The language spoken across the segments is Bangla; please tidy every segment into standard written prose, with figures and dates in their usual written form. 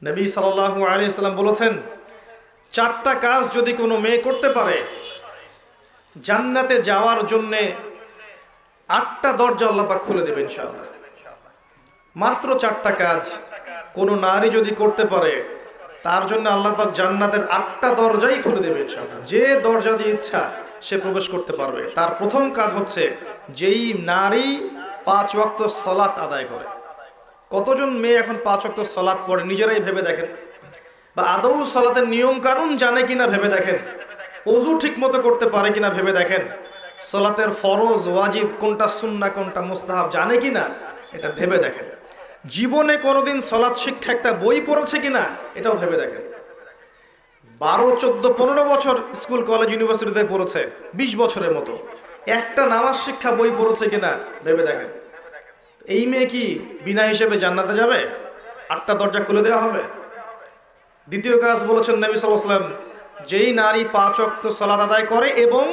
নবী সাল্লাল্লাহু আলাইহি ওয়াসাল্লাম বলেছেন, চারটা কাজ যদি কোনো মেয়ে করতে পারে, জান্নাতে যাওয়ার জন্যে 8টা দরজা আল্লাহ পাক খুলে দেবে ইনশাআল্লাহ। মাত্র 4টা কাজ কোনো নারী যদি করতে পারে, তার জন্য আল্লাহ পাক জান্নাতের 8টা দরজাই খুলে দেবে ইনশাআল্লাহ। যে দরজা দিয়ে ইচ্ছা সে প্রবেশ করতে পারবে। তার প্রথম কাজ হচ্ছে, যেই নারী 5 ওয়াক্ত সালাত আদায় করে। কতজন মেয়ে এখন 5 ওয়াক্ত সালাত পড়ে নিজেরাই ভেবে দেখেন, বা আদৌ সালাতের নিয়ম কানুন জানে কিনা ভেবে দেখেন, ওযু ঠিক মতো করতে পারে কিনা ভেবে দেখেন, সালাতের ফরজ ওয়াজিব কোনটা, সুন্নাহ কোনটা, মুস্তাহাব জানে কিনা এটা ভেবে দেখেন। জীবনে কোনোদিন সালাত শিক্ষা একটা বই পড়েছে কিনা এটাও ভেবে দেখেন। 12, 14, 15 বছর স্কুল কলেজ ইউনিভার্সিটিতে পড়েছে, 20 বছরের মতো একটা নামাজ শিক্ষা বই পড়েছে কিনা ভেবে দেখেন। এই মেয়ে কি বিনা হিসেবে জান্নাতে যাবে? 8টা দরজা খুলে দেওয়া হবে। দ্বিতীয় কাজ বলেছেন নবী সাল্লাল্লাহু আলাইহি ওয়াসাল্লাম, যেই নারী 5 ওয়াক্ত সালাত আদায় করে এবং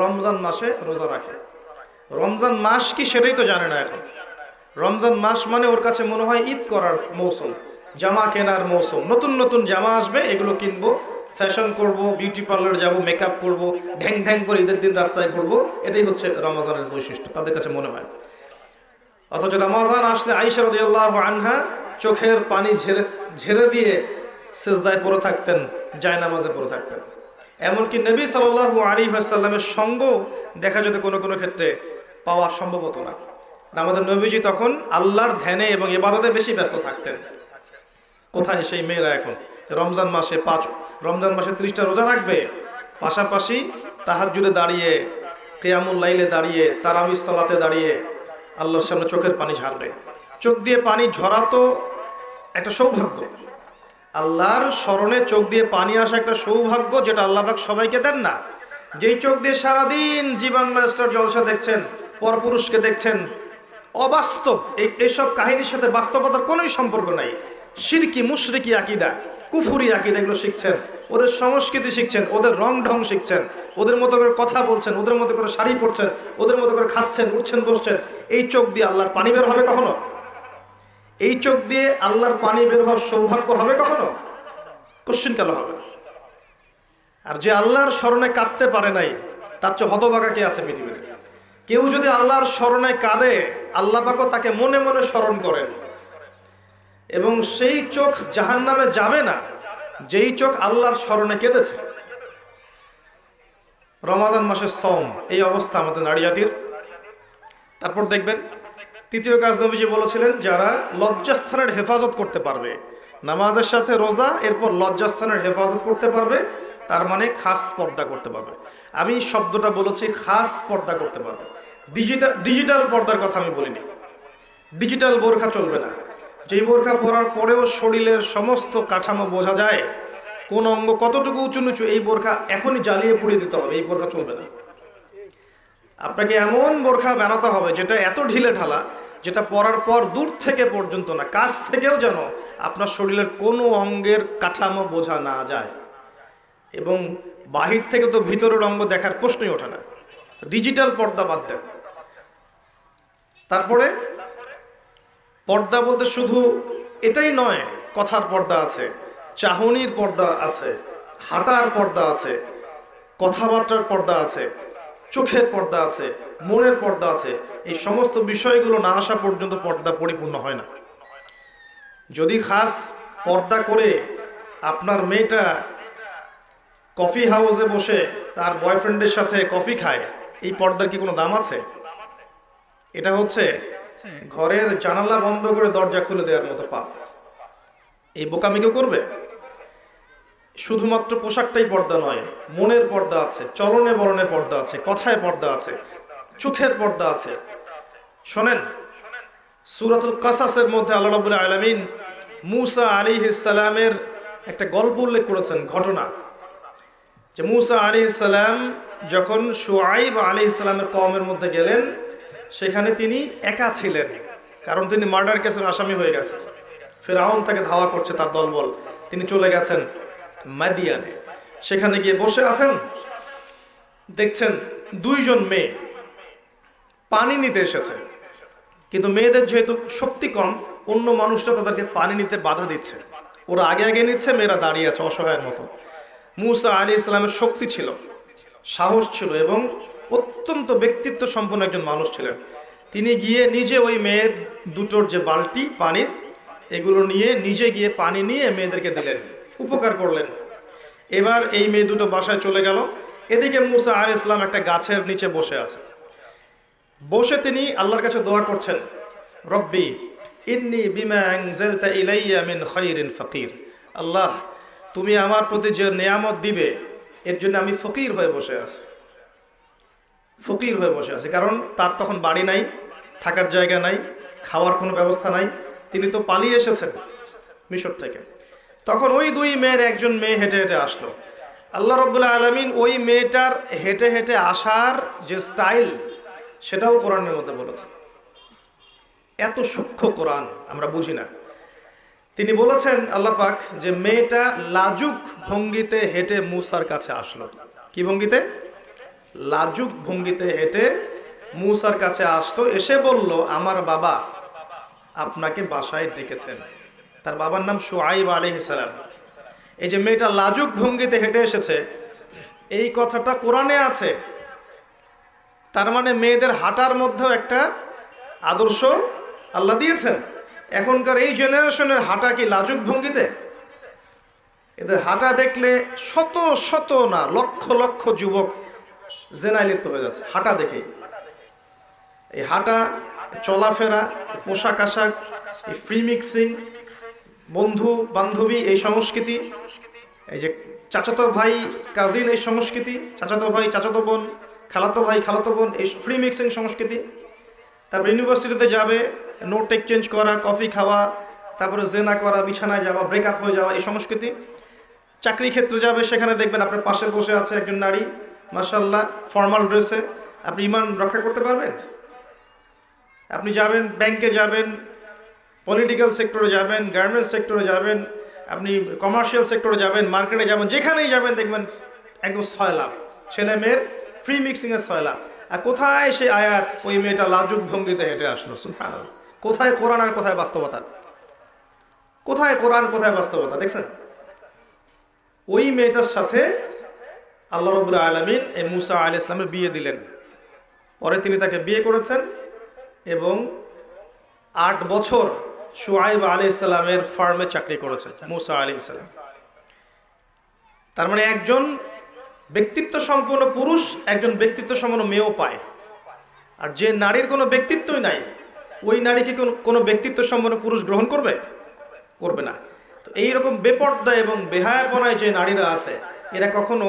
রমজান মাসে রোজা রাখে। রমজান মাস কি সেটাই তো জানে না এখন। রমজান মাস মানে ওর কাছে মনে হয় ঈদ করার মৌসুম, জামা কেনার মৌসুম। নতুন নতুন জামা আসবে, এগুলো কিনবো, ফ্যাশন করব, বিউটি পার্লার যাব, মেকআপ করব, ঢ্যাং ঢ্যাং করে ঈদের দিন রাস্তায় ঘুরবো। এটাই হচ্ছে রমজানের বৈশিষ্ট্য তাদের কাছে মনে হয়। অথচ রমজান আসলে আয়েশা রাদিয়াল্লাহু আনহা চোখের পানি ঝেড়ে দিয়ে সিজদায় পড়ে থাকতেন, জায়নামাজে পড়ে থাকতেন। এমনকি নবী সাল্লাল্লাহু আলাইহি ওয়াসাল্লামের সঙ্গ দেখা যেত কোনো কোনো ক্ষেত্রে পাওয়া সম্ভব হতো না। আমাদের নবীজি তখন আল্লাহর ধ্যানে এবং ইবাদতে বেশি ব্যস্ত থাকতেন। কোথায় সেই মেয়েরা এখন? রমজান মাসে 30টা রোজা রাখবে, পাশাপাশি তাহাজ্জুদে দাঁড়িয়ে, কিয়ামুল লাইলে দাঁড়িয়ে, তারাবির সালাতে দাঁড়িয়ে আল্লাহর সামনে চোখের পানি ঝারবে। চোখ দিয়ে পানি ঝরা তো একটা সৌভাগ্য। আল্লাহর স্মরণে চোখ দিয়ে পানি আসা একটা সৌভাগ্য, যেটা আল্লাহ পাক সবাইকে দেন না। যেই চোখ দিয়ে সারাদিন জি বাংলা স্টার জলসা দেখছেন, পরপুরুষকে দেখছেন, অবাস্তব এইসব কাহিনীর সাথে বাস্তবতার কোনোই সম্পর্ক নাই। শিরকি মুশরিকি আকীদা, কুফরি আকীদা এগুলো শিখছেন, ওদের সংস্কৃতি শিখছেন, ওদের রং ঢং শিখছেন, ওদের মতো করে কথা বলছেন, ওদের মতো করে শাড়ি পরছেন, ওদের মতো করে খাচ্ছেন, উঠছেন, বসছেন। এই চোখ দিয়ে আল্লাহর পানি বের হবে কখনো? এই চোখ দিয়ে আল্লাহর পানি বের হওয়ার সৌভাগ্য হবে কখনো? কোশ্চিন কালো হবে না। আর যে আল্লাহর স্মরণে কাঁদতে পারে নাই, তার চেয়ে হতভাগা কে আছে পৃথিবীতে? কেউ যদি আল্লাহর স্মরণে কাঁদে, আল্লাহ পাকও তাকে মনে মনে স্মরণ করেন, এবং সেই চোখ জাহান্নামে যাবে না যেই চোখ আল্লাহর স্মরণে কেঁদেছে। রমাদান মাসের সওম, এই অবস্থা আমাদের নারী জাতির। তারপর দেখবেন তৃতীয় কাজ নবীজি বলেছিলেন, যারা লজ্জাস্থানের হেফাজত করতে পারবে, নামাজের সাথে রোজা, এরপর লজ্জাস্থানের হেফাজত করতে পারবে, তার মানে খাস পর্দা করতে পারবে। আমি শব্দটা বলেছি খাস পর্দা করতে পারবে। ডিজিটাল পর্দার কথা আমি বলিনি। ডিজিটাল বোরখা চলবে না। যেই বোরখা পরার পরেও শরীরের সমস্ত কাঠামো বোঝা যায়, কোন অঙ্গ কতটুকু উঁচু নিচু, এই বোরখা এখনই জ্বালিয়ে পুড়িয়ে দিতে হবে। এই বোরখা চলবে না। আপনাকে এমন বোরখা বানাতে হবে যেটা এত ঢিলে ঢালা, যেটা পরার পর দূর থেকে পর্যন্ত না, কাছ থেকেও যেন আপনার শরীরের কোনো অঙ্গের কাঠামো বোঝা না যায়। এবং বাহির থেকে তো ভিতরের অঙ্গ দেখার প্রশ্নই ওঠে না। ডিজিটাল পর্দা বাদ দেন। তারপরে পর্দা বলতে শুধু এটাই নয়, কথার পর্দা আছে, চাহনির পর্দা আছে, হাঁটার পর্দা আছে, কথাবার্তার পর্দা আছে, চোখের পর্দা আছে, মনের পর্দা আছে। এই সমস্ত বিষয়গুলো না আসা পর্যন্ত পর্দা পরিপূর্ণ হয় না। যদি খাস পর্দা করে আপনার মেয়েটা কফি হাউসে বসে তার বয়ফ্রেন্ডের সাথে কফি খায়, এই পর্দার কি কোনো দাম আছে? এটা হচ্ছে ঘরের জানালা বন্ধ করে দরজা খুলে দেওয়ার মতো পাপ। এই বোকামি কেউ করবে? শুধুমাত্র পোশাকটাই পর্দা নয়, মনের পর্দা আছে, চলনে বলনে পর্দা আছে, কথায় পর্দা আছে, চোখের পর্দা আছে। শোনেন, সূরাতুল কাসাসের মধ্যে আল্লাহ রাব্বুল আলামিন মূসা আলাইহিস সালামের একটা গল্প উল্লেখ করেছেন, ঘটনা, যে মূসা আলাইহিস সালাম যখন শুআইব আলাইহিস সালামের কওমের মধ্যে গেলেন, সেখানে তিনি একা ছিলেন, কারণ তিনি মার্ডার কেসের আসামি হয়ে গেছেন। ফিরআউন তাকে ধাওয়া করছে, তার দলবল। তিনি চলে গেছেন মাদিয়ানে। সেখানে গিয়ে বসে আছেন, দেখছেন 2 জন মেয়ে পানি নিতে এসেছে, কিন্তু মেয়েদের যেহেতু শক্তি কম, অন্য মানুষরা তাদেরকে পানি নিতে বাধা দিচ্ছে, ওরা আগে আগে নিচ্ছে, মেয়েরা দাঁড়িয়ে আছে অসহায়ের মতো। মুসা আলাইহিস সালামের শক্তি ছিল, সাহস ছিল এবং অত্যন্ত ব্যক্তিত্ব সম্পন্ন একজন মানুষ ছিলেন। তিনি গিয়ে নিজে ওই মেয়ের দুটোর যে বালতি পানির, এগুলো নিয়ে নিজে গিয়ে পানি নিয়ে মেয়েদেরকে দিলেন, উপকার করলেন। এবার এই মেয়ে দুটো বাসায় চলে গেল। এদিকে মুসা আলাইহিস সালাম একটা গাছের নিচে বসে আছে। বসে তিনি আল্লাহর কাছে দোয়া করছেন, রব্বি ইন্নী বিমা আনজালতা ইলাইয়া মিন খায়রিন ফাকির। আল্লাহ, তুমি আমার প্রতি যে নেয়ামত দিবে এর জন্য আমি ফকির হয়ে বসে আছি, ফকির হয়ে বসে আছি। কারণ তার তখন বাড়ি নাই, থাকার জায়গা নাই, খাওয়ার কোনো ব্যবস্থা নাই। তিনি তো পালিয়ে এসেছেন মিশর থেকে। তখন ওই দুই মেয়ের একজন মেয়ে হেঁটে হেঁটে আসলো। আল্লাহ রাব্বুল আলামিন ওই মেয়েটার হেঁটে হেঁটে আসার যে স্টাইল, সেটাও কোরআনের মধ্যে বলেছেন। এত সূক্ষ্ম কোরআন আমরা বুঝি না। তিনি বলেছেন আল্লাহ পাক যে মেয়েটা লাজুক ভঙ্গিতে হেঁটে মুসার কাছে আসলো। কি ভঙ্গিতে? লাজুক ভঙ্গিতে হেঁটে মুসার কাছে আসলো। এসে বলল, আমার বাবা আপনাকে বাসায় ডেকেছেন। তার বাবার নাম শুআইব আলাইহিস সালাম। এই যে মেয়েটা লাজুক ভঙ্গিতে হেঁটে এসেছে, এই কথাটা কোরআনে আছে। তার মানে মেয়েদের হাঁটার মধ্যেও একটা আদর্শ আল্লাহ দিয়েছেন। এখনকার এই জেনারেশনের হাঁটা কি লাজুক ভঙ্গিতে? এদের হাঁটা দেখলে শত শত না লক্ষ লক্ষ যুবক জেনায় লিপ্ত হয়ে যাচ্ছে হাঁটা দেখে। এই হাঁটা, চলাফেরা, পোশাক আশাক, এই ফ্রি মিক্সিং, বন্ধু বান্ধবী এই সংস্কৃতি, এই যে চাচাতো ভাই কাজিন এই সংস্কৃতি, চাচাতো ভাই চাচাতো বোন, খালাতো ভাই খালাতো বোন, এই ফ্রি মিক্সিং সংস্কৃতি। তারপর ইউনিভার্সিটিতে যাবে, নোট এক্সচেঞ্জ করা, কফি খাওয়া, তারপরে জেনা করা, বিছানায় যাওয়া, ব্রেকআপ হয়ে যাওয়া, এই সংস্কৃতি। চাকরি ক্ষেত্রে যাবে, সেখানে দেখবেন আপনার পাশে বসে আছে একজন নারী, মাশাআল্লাহ ফর্মাল ড্রেসে। আপনি ইমান রক্ষা করতে পারবেন? আপনি যাবেন, ব্যাংকে যাবেন, পলিটিক্যাল সেক্টরে যাবেন, গার্মেন্টস সেক্টরে যাবেন, আপনি কমার্শিয়াল সেক্টরে যাবেন, মার্কেটে যাবেন, যেখানেই যাবেন দেখবেন একদম সয়লাভ, ছেলে মেয়ের ফ্রি মিক্সিংয়ের সয়লাভ। আর কোথায় সেই আয়াত? ওই মেয়েটা লাজুক ভঙ্গিতে হেঁটে আসলো। সুবহানাল্লাহ। কোথায় কোরআন আর কোথায় বাস্তবতা? কোথায় কোরআন কোথায় বাস্তবতা? দেখছেন? ওই মেয়েটার সাথে আল্লাহ রাব্বুল আলামিন এই মুসা আলাইহিস সালামের বিয়ে দিলেন। পরে তিনি তাকে বিয়ে করেছেন এবং 8 বছর শুআইব আলাইহিস সালামের ফার্মে চাকরি করেছেন মুসা আলাইহিস সালাম। তার মানে একজন ব্যক্তিত্ব সম্পন্ন পুরুষ একজন ব্যক্তিত্ব সম্পন্ন মেয়েও পায়। আর যে নারীর কোনো ব্যক্তিত্বই নাই, ওই নারীকে কোনো ব্যক্তিত্ব সম্পন্ন পুরুষ গ্রহণ করবে? করবে না। তো এইরকম বেপর্দা এবং বেহায়াপনায় যে নারীরা আছে, এরা কখনো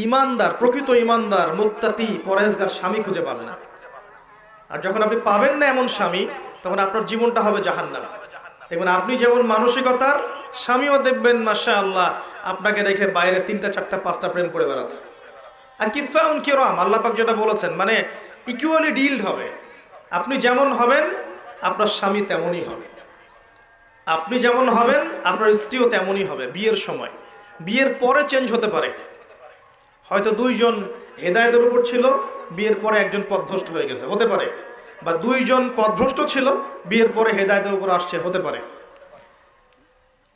ইমানদার, প্রকৃত ইমানদার, মুত্তাকি, পরহেজগার স্বামী খুঁজে পাবে না। আর যখন আপনি পাবেন না এমন স্বামী, তখন আপনার জীবনটা হবে জাহান্নাম। দেখবেন আপনি যেমন মানসিকতার, স্বামীও দেখবেন মাশাআল্লাহ আপনাকে রেখে বাইরে 3টা 4টা 5টা প্রেম করে বেড়াচ্ছে। আর কিফাউন কিরাম, আল্লাহ পাক যেটা বলেছেন, মানে ইকুয়ালি ডিলড হবে। আপনি যেমন হবেন আপনার স্বামী তেমনই হবে, আপনি যেমন হবেন আপনার স্ত্রীও তেমনই হবে। বিয়ের সময়, বিয়ের পরে চেঞ্জ হতে পারে। হয়তো 2 জন হেদায়েতের উপর ছিল, বিয়ের পরে একজন পথভ্রষ্ট হয়ে গেছে, হতে পারে। বা 2 জন পথভ্রষ্ট ছিল, বিয়ের পরে হেদায়েতের উপর আসছে, হতে পারে।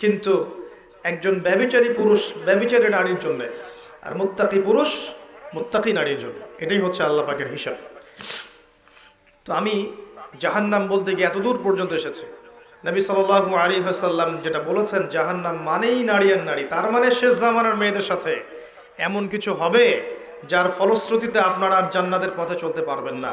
কিন্তু একজন ব্যভিচারী পুরুষ ব্যভিচারী নারীর জন্য, আর মুত্তাকি পুরুষ মুত্তাকি নারীর জন্য। এটাই হচ্ছে আল্লাহ পাকের হিসাব। তো আমি জাহান্নাম বলতে গিয়ে এত দূর পর্যন্ত এসেছি। নবী সাল্লাল্লাহু আলাইহি ওয়াসাল্লাম যেটা বলেছেন, জাহান্নাম মানেই নারী আর নারী। তার মানে শেষ জামানার মেয়েদের সাথে এমন কিছু হবে যার ফলশ্রুতিতে আপনারা আর জান্নাতের পথে চলতে পারবেন না।